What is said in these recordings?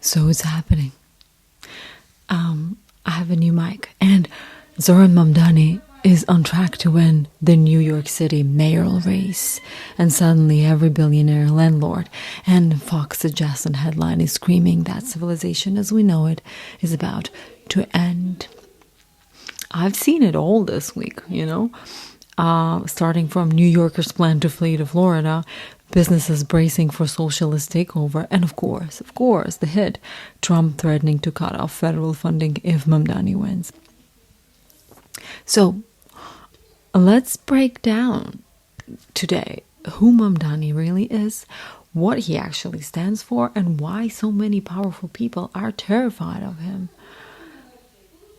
So it's happening. I have a new mic, and Zohran Mamdani is on track to win the New York City mayoral race. And suddenly every billionaire, landlord, and Fox adjacent headline is screaming that civilization as we know it is about to end. I've seen it all this week, starting from New Yorkers' plan to flee to Florida, businesses bracing for socialist takeover, and of course, the hit, Trump threatening to cut off federal funding if Mamdani wins. So, let's break down today who Mamdani really is, what he actually stands for, and why so many powerful people are terrified of him.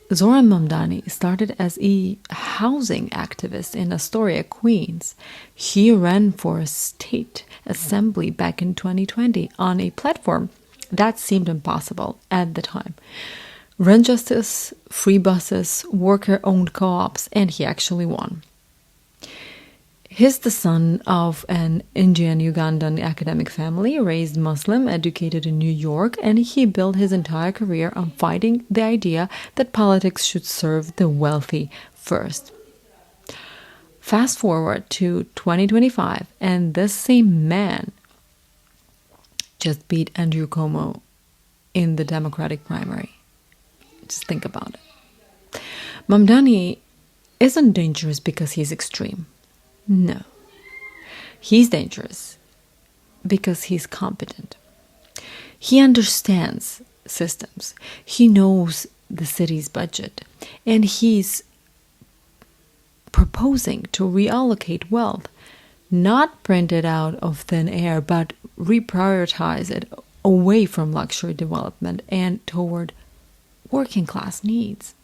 Zohran Mamdani started as a housing activist in Astoria, Queens. He ran for a state assembly back in 2020 on a platform that seemed impossible at the time. Rent justice, free buses, worker-owned co-ops, and he actually won. He's the son of an Indian-Ugandan academic family, raised Muslim, educated in New York, and he built his entire career on fighting the idea that politics should serve the wealthy first. Fast forward to 2025, and this same man just beat Andrew Cuomo in the Democratic primary. Just think about it. Mamdani isn't dangerous because he's extreme. No. He's dangerous because he's competent. He understands systems. He knows the city's budget. And he's proposing to reallocate wealth, not print it out of thin air, but reprioritize it away from luxury development and toward working class needs.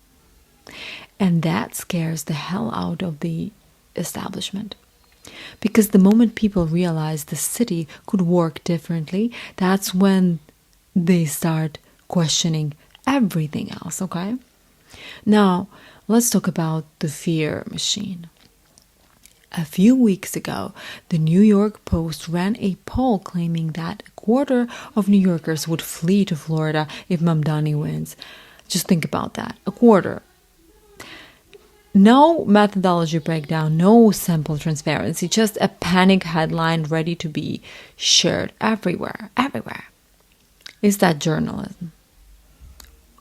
And that scares the hell out of the establishment. Because the moment people realize the city could work differently, that's when they start questioning everything else, okay? Now, let's talk about the fear machine. A few weeks ago, the New York Post ran a poll claiming that a quarter of New Yorkers would flee to Florida if Mamdani wins. Just think about that. A quarter. No methodology breakdown, no sample transparency, just a panic headline ready to be shared everywhere. Is that journalism?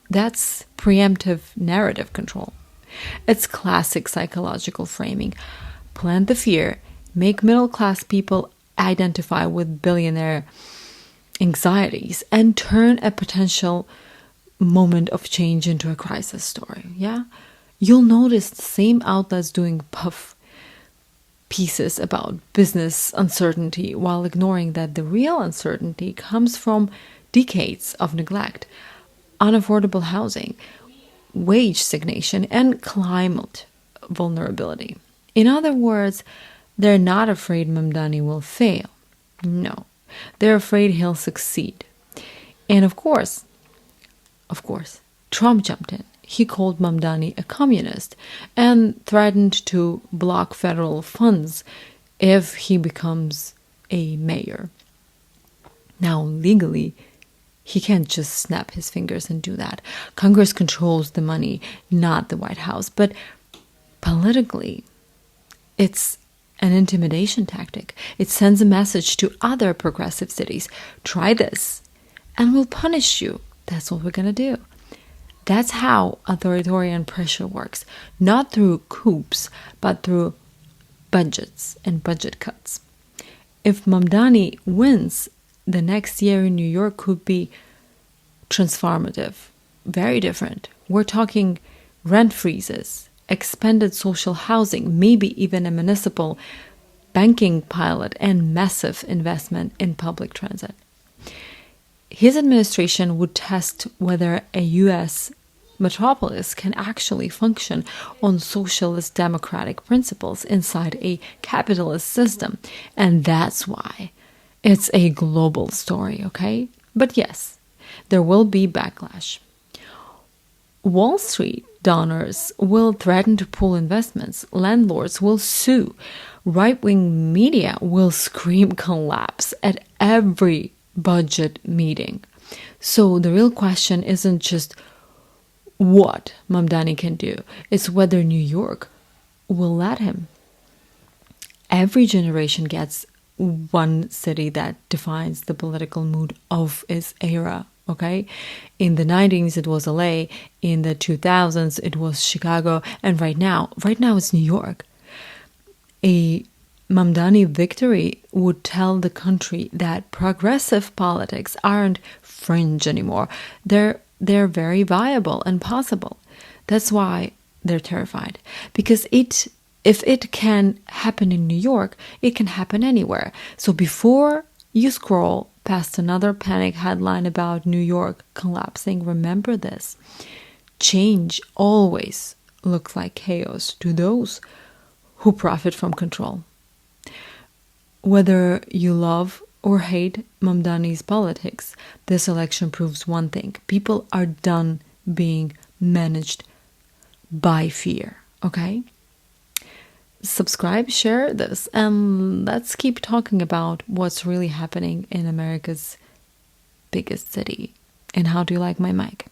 That's preemptive narrative control. It's classic psychological framing. Plant the fear, make middle-class people identify with billionaire anxieties, and turn a potential moment of change into a crisis story, yeah? You'll notice the same outlets doing puff pieces about business uncertainty while ignoring that the real uncertainty comes from decades of neglect, unaffordable housing, wage stagnation, and climate vulnerability. In other words, they're not afraid Mamdani will fail. No, they're afraid he'll succeed. And of course, Trump jumped in. He called Mamdani a communist and threatened to block federal funds if he becomes a mayor. Now, legally, he can't just snap his fingers and do that. Congress controls the money, not the White House. But politically, it's an intimidation tactic. It sends a message to other progressive cities. Try this, and we'll punish you. That's what we're going to do. That's how authoritarian pressure works, not through coups, but through budgets and budget cuts. If Mamdani wins, the next year in New York could be transformative, very different. We're talking rent freezes, expanded social housing, maybe even a municipal banking pilot, and massive investment in public transit. His administration would test whether a U.S. metropolis can actually function on socialist democratic principles inside a capitalist system. And that's why it's a global story, okay? But yes, there will be backlash. Wall Street donors will threaten to pull investments. Landlords will sue. Right-wing media will scream collapse at every budget meeting. So the real question isn't just what Mamdani can do, it's whether New York will let him. Every generation gets one city that defines the political mood of its era, okay? In the 90s, it was LA. In the 2000s, it was Chicago. And right now it's New York. A Mamdani victory would tell the country that progressive politics aren't fringe anymore. They're very viable and possible. That's why they're terrified. Because if it can happen in New York, it can happen anywhere. So before you scroll past another panic headline about New York collapsing, remember this. Change always looks like chaos to those who profit from control. Whether you love or hate Mamdani's politics, this election proves one thing. People are done being managed by fear, okay? Subscribe, share this, and let's keep talking about what's really happening in America's biggest city. And how do you like my mic?